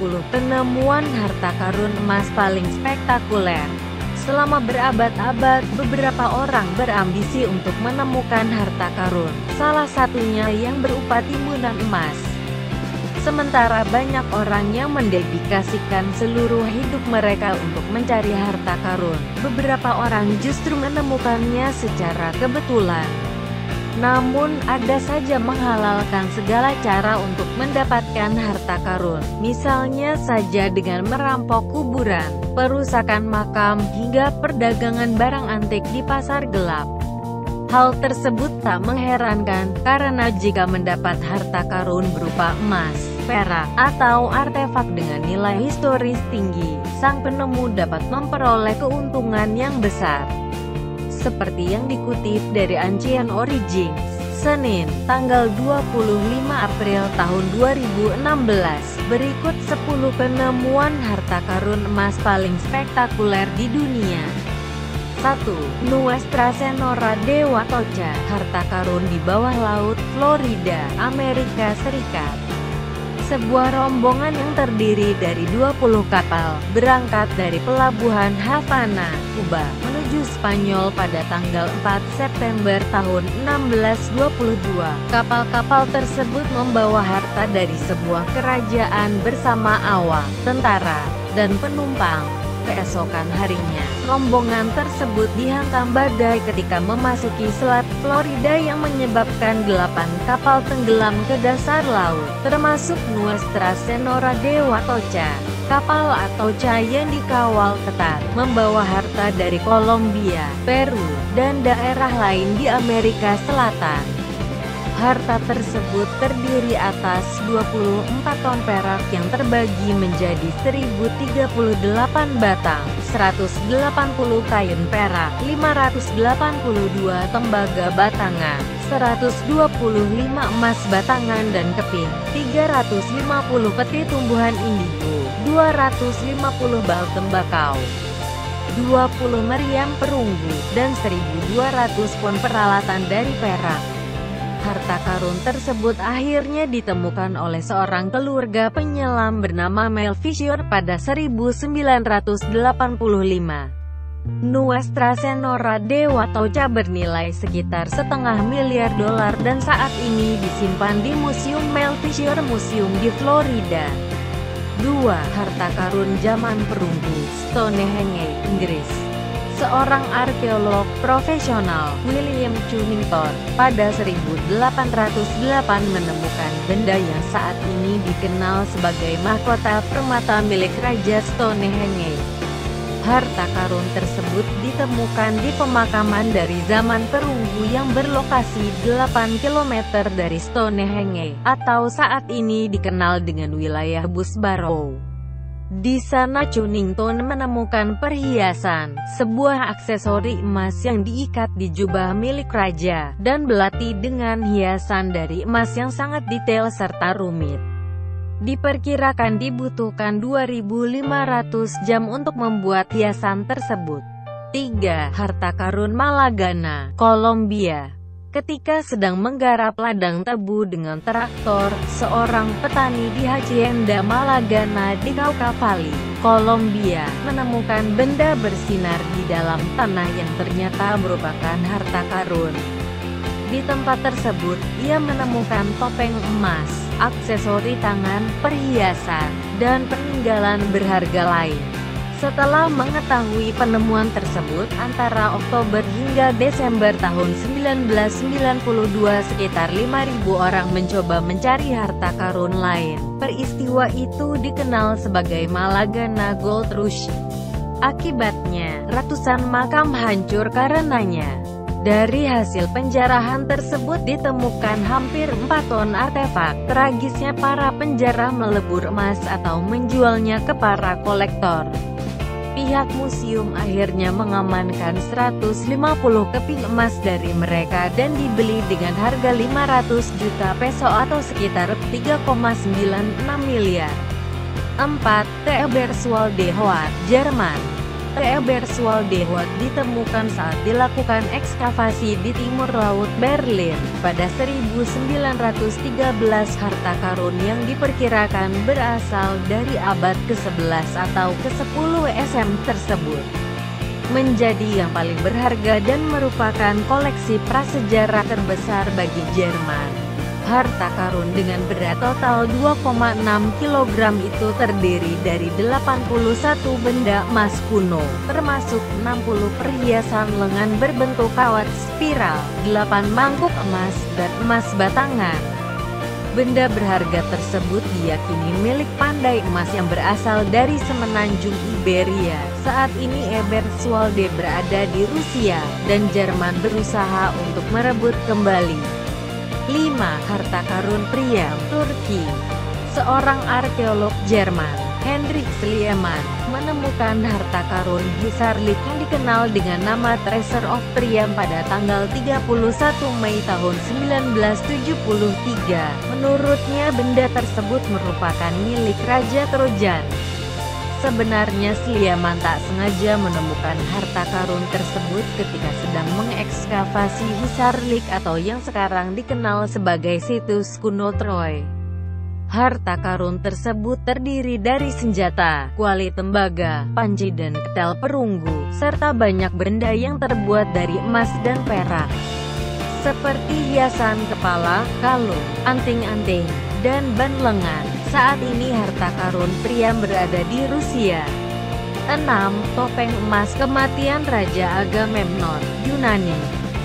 20 penemuan harta karun emas paling spektakuler. Selama berabad-abad, beberapa orang berambisi untuk menemukan harta karun, salah satunya yang berupa timbunan emas. Sementara banyak orang yang mendedikasikan seluruh hidup mereka untuk mencari harta karun, beberapa orang justru menemukannya secara kebetulan. Namun, ada saja menghalalkan segala cara untuk mendapatkan harta karun, misalnya saja dengan merampok kuburan, perusakan makam, hingga perdagangan barang antik di pasar gelap. Hal tersebut tak mengherankan, karena jika mendapat harta karun berupa emas, perak, atau artefak dengan nilai historis tinggi, sang penemu dapat memperoleh keuntungan yang besar. Seperti yang dikutip dari Ancient Origins, Senin, tanggal 25 April tahun 2016, berikut 10 penemuan harta karun emas paling spektakuler di dunia. 1. Nuestra Senora de Atocha, harta karun di bawah laut, Florida, Amerika Serikat. Sebuah rombongan yang terdiri dari 20 kapal, berangkat dari pelabuhan Havana, Kuba, menuju Spanyol pada tanggal 4 September tahun 1622. Kapal-kapal tersebut membawa harta dari sebuah kerajaan bersama awak, tentara, dan penumpang. Keesokan harinya, rombongan tersebut dihantam badai ketika memasuki selat Florida yang menyebabkan 8 kapal tenggelam ke dasar laut, termasuk Nuestra Senora de Atocha. Kapal Atocha yang dikawal ketat, membawa harta dari Kolombia, Peru, dan daerah lain di Amerika Selatan. Harta tersebut terdiri atas 24 ton perak yang terbagi menjadi 1038 batang, 180 kain perak, 582 tembaga batangan, 125 emas batangan dan keping, 350 peti tumbuhan indigo, 250 bal tembakau, 20 meriam perunggu, dan 1.200 pon peralatan dari perak. Harta karun tersebut akhirnya ditemukan oleh seorang keluarga penyelam bernama Mel Fisher pada 1985. Nuestra Senora de Atocha bernilai sekitar $500 miliar dan saat ini disimpan di Museum Mel Fisher Museum di Florida. 2. Harta karun zaman perunggu, Stonehenge, Inggris. Seorang arkeolog profesional, William Cunnington, pada 1808 menemukan benda yang saat ini dikenal sebagai mahkota permata milik Raja Stonehenge. Harta karun tersebut ditemukan di pemakaman dari zaman perunggu yang berlokasi 8 km dari Stonehenge, atau saat ini dikenal dengan wilayah Bushbarrow. Di sana Cunnington menemukan perhiasan, sebuah aksesori emas yang diikat di jubah milik raja, dan belati dengan hiasan dari emas yang sangat detail serta rumit. Diperkirakan dibutuhkan 2.500 jam untuk membuat hiasan tersebut. 3. Harta karun Malagana, Kolombia. Ketika sedang menggarap ladang tebu dengan traktor, seorang petani di Hacienda Malagana di Cauca Valley, Kolombia, menemukan benda bersinar di dalam tanah yang ternyata merupakan harta karun. Di tempat tersebut, ia menemukan topeng emas, aksesori tangan, perhiasan, dan peninggalan berharga lain. Setelah mengetahui penemuan tersebut, antara Oktober hingga Desember tahun 1992 sekitar 5.000 orang mencoba mencari harta karun lain. Peristiwa itu dikenal sebagai Malagana Gold Rush. Akibatnya, ratusan makam hancur karenanya. Dari hasil penjarahan tersebut ditemukan hampir 4 ton artefak. Tragisnya para penjara melebur emas atau menjualnya ke para kolektor. Pihak museum akhirnya mengamankan 150 keping emas dari mereka dan dibeli dengan harga 500 juta peso atau sekitar 3,96 miliar. 4. Theobersualde Hoat, Jerman. Eberswalde-Hout ditemukan saat dilakukan ekskavasi di timur laut Berlin. Pada 1913 harta karun yang diperkirakan berasal dari abad ke-11 atau ke-10 SM tersebut menjadi yang paling berharga dan merupakan koleksi prasejarah terbesar bagi Jerman. Harta karun dengan berat total 2,6 kg itu terdiri dari 81 benda emas kuno, termasuk 60 perhiasan lengan berbentuk kawat spiral, 8 mangkuk emas, dan emas batangan. Benda berharga tersebut diyakini milik pandai emas yang berasal dari semenanjung Iberia. Saat ini Eberswalde berada di Rusia, dan Jerman berusaha untuk merebut kembali. 5. Harta karun Priam, Turki. Seorang arkeolog Jerman, Heinrich Schliemann, menemukan harta karun Hisarlik yang dikenal dengan nama Treasure of Priam pada tanggal 31 Mei tahun 1973. Menurutnya benda tersebut merupakan milik Raja Trojan. Sebenarnya Schliemann tak sengaja menemukan harta karun tersebut ketika sedang mengekskavasi Hisarlik atau yang sekarang dikenal sebagai situs kuno Troy. Harta karun tersebut terdiri dari senjata, kuali tembaga, panci dan ketel perunggu, serta banyak benda yang terbuat dari emas dan perak, seperti hiasan kepala, kalung, anting-anting, dan ban lengan. Saat ini harta karun Priam berada di Rusia. 6. Topeng emas kematian Raja Agamemnon, Yunani.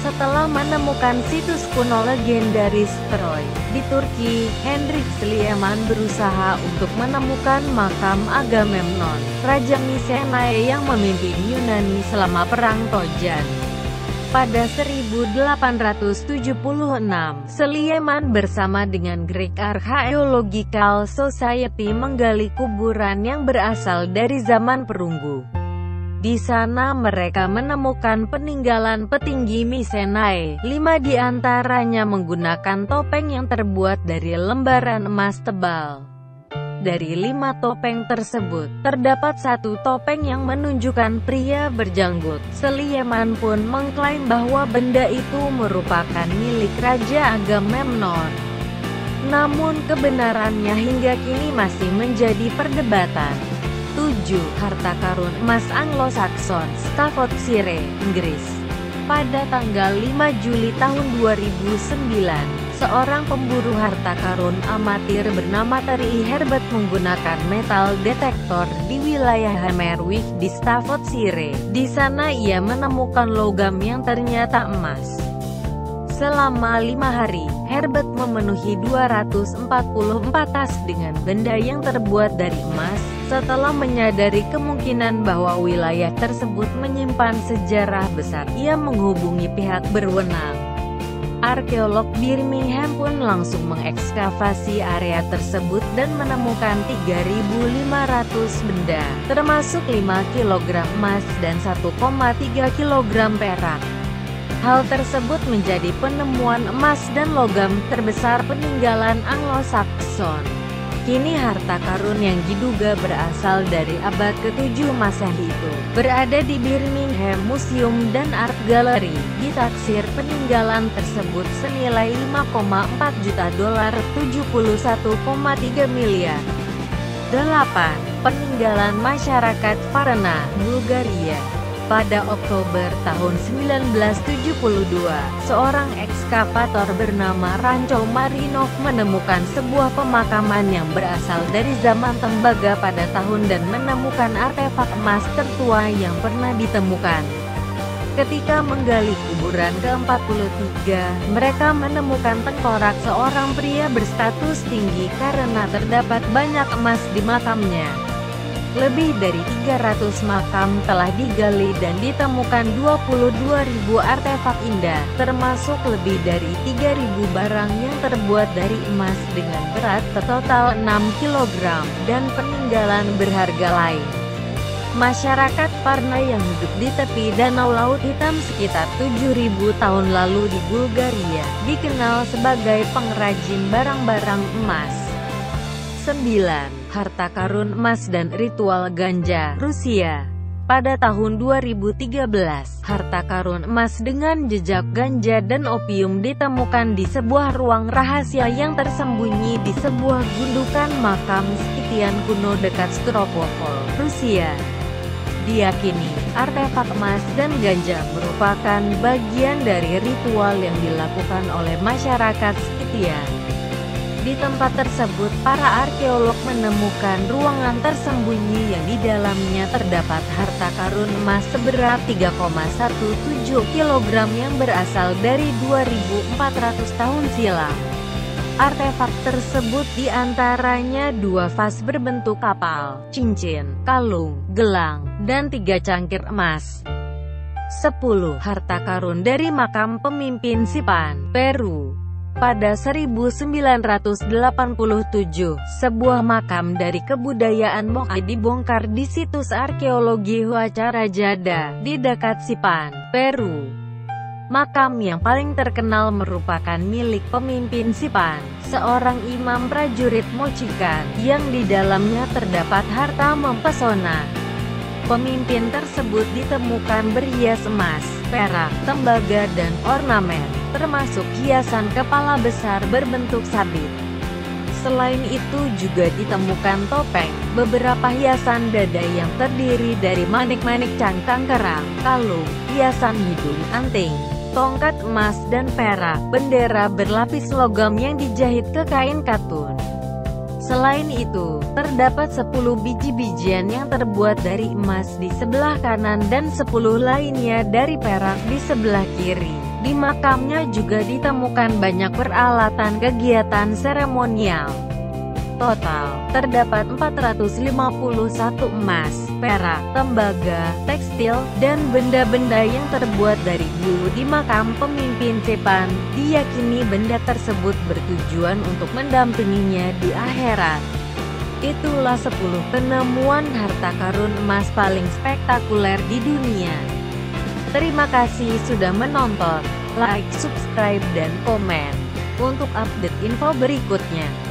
Setelah menemukan situs kuno legendaris Troy di Turki, Heinrich Schliemann berusaha untuk menemukan makam Agamemnon, Raja Mycenae yang memimpin Yunani selama Perang Trojan. Pada 1876, Schliemann bersama dengan Greek Archaeological Society menggali kuburan yang berasal dari zaman perunggu. Di sana mereka menemukan peninggalan petinggi Mycenae. 5 di antaranya menggunakan topeng yang terbuat dari lembaran emas tebal. Dari 5 topeng tersebut, terdapat 1 topeng yang menunjukkan pria berjanggut. Schliemann pun mengklaim bahwa benda itu merupakan milik Raja Agamemnon. Namun kebenarannya hingga kini masih menjadi perdebatan. 7. Harta karun emas Anglo-Saxon, Staffordshire, Inggris. Pada tanggal 5 Juli tahun 2009, seorang pemburu harta karun amatir bernama Terry Herbert menggunakan metal detektor di wilayah Hammerwick di Staffordshire. Di sana ia menemukan logam yang ternyata emas. Selama 5 hari, Herbert memenuhi 244 tas dengan benda yang terbuat dari emas. Setelah menyadari kemungkinan bahwa wilayah tersebut menyimpan sejarah besar, ia menghubungi pihak berwenang. Arkeolog Birmingham pun langsung mengekskavasi area tersebut dan menemukan 3.500 benda, termasuk 5 kg emas dan 1,3 kg perak. Hal tersebut menjadi penemuan emas dan logam terbesar peninggalan Anglo-Saxon. Kini harta karun yang diduga berasal dari abad ke-7 Masehi itu berada di Birmingham Museum dan Art Gallery. Ditaksir peninggalan tersebut senilai $5,4 juta, 71,3 miliar. 8. Peninggalan masyarakat Varna, Bulgaria. Pada Oktober tahun 1972, seorang ekskavator bernama Rancho Marinov menemukan sebuah pemakaman yang berasal dari zaman tembaga pada tahun dan menemukan artefak emas tertua yang pernah ditemukan. Ketika menggali kuburan ke-43, mereka menemukan tengkorak seorang pria berstatus tinggi karena terdapat banyak emas di makamnya. Lebih dari 300 makam telah digali dan ditemukan 22.000 artefak indah, termasuk lebih dari 3.000 barang yang terbuat dari emas dengan berat total 6 kg, dan peninggalan berharga lain. Masyarakat Varna yang hidup di tepi Danau Laut Hitam sekitar 7.000 tahun lalu di Bulgaria, dikenal sebagai pengrajin barang-barang emas. 9. Harta karun emas dan ritual ganja, Rusia. pada tahun 2013, harta karun emas dengan jejak ganja dan opium ditemukan di sebuah ruang rahasia yang tersembunyi di sebuah gundukan makam Scythian kuno dekat Stavropol, Rusia. Diyakini, artefak emas dan ganja merupakan bagian dari ritual yang dilakukan oleh masyarakat Scythia. Di tempat tersebut, para arkeolog menemukan ruangan tersembunyi yang di dalamnya terdapat harta karun emas seberat 3,17 kg yang berasal dari 2.400 tahun silam. Artefak tersebut diantaranya 2 vas berbentuk kapal, cincin, kalung, gelang, dan 3 cangkir emas. 10. Harta karun dari makam pemimpin Sipan, Peru. Pada 1987, sebuah makam dari kebudayaan Moai dibongkar di situs arkeologi Huaca Rajada, di dekat Sipan, Peru. Makam yang paling terkenal merupakan milik pemimpin Sipan, seorang imam prajurit Mochikan, yang di dalamnya terdapat harta mempesona. Pemimpin tersebut ditemukan berhias emas, perak, tembaga dan ornamen, termasuk hiasan kepala besar berbentuk sabit. Selain itu juga ditemukan topeng, beberapa hiasan dada yang terdiri dari manik-manik cangkang kerang, kalung, hiasan hidung, anting, tongkat emas dan perak, bendera berlapis logam yang dijahit ke kain katun. Selain itu, terdapat 10 biji-bijian yang terbuat dari emas di sebelah kanan dan 10 lainnya dari perak di sebelah kiri. Di makamnya juga ditemukan banyak peralatan kegiatan seremonial. Total, terdapat 451 emas, perak, tembaga, tekstil, dan benda-benda yang terbuat dari bulu di makam pemimpin Sipan. Diyakini benda tersebut bertujuan untuk mendampinginya di akhirat. Itulah 10 penemuan harta karun emas paling spektakuler di dunia. Terima kasih sudah menonton, like, subscribe, dan komen untuk update info berikutnya.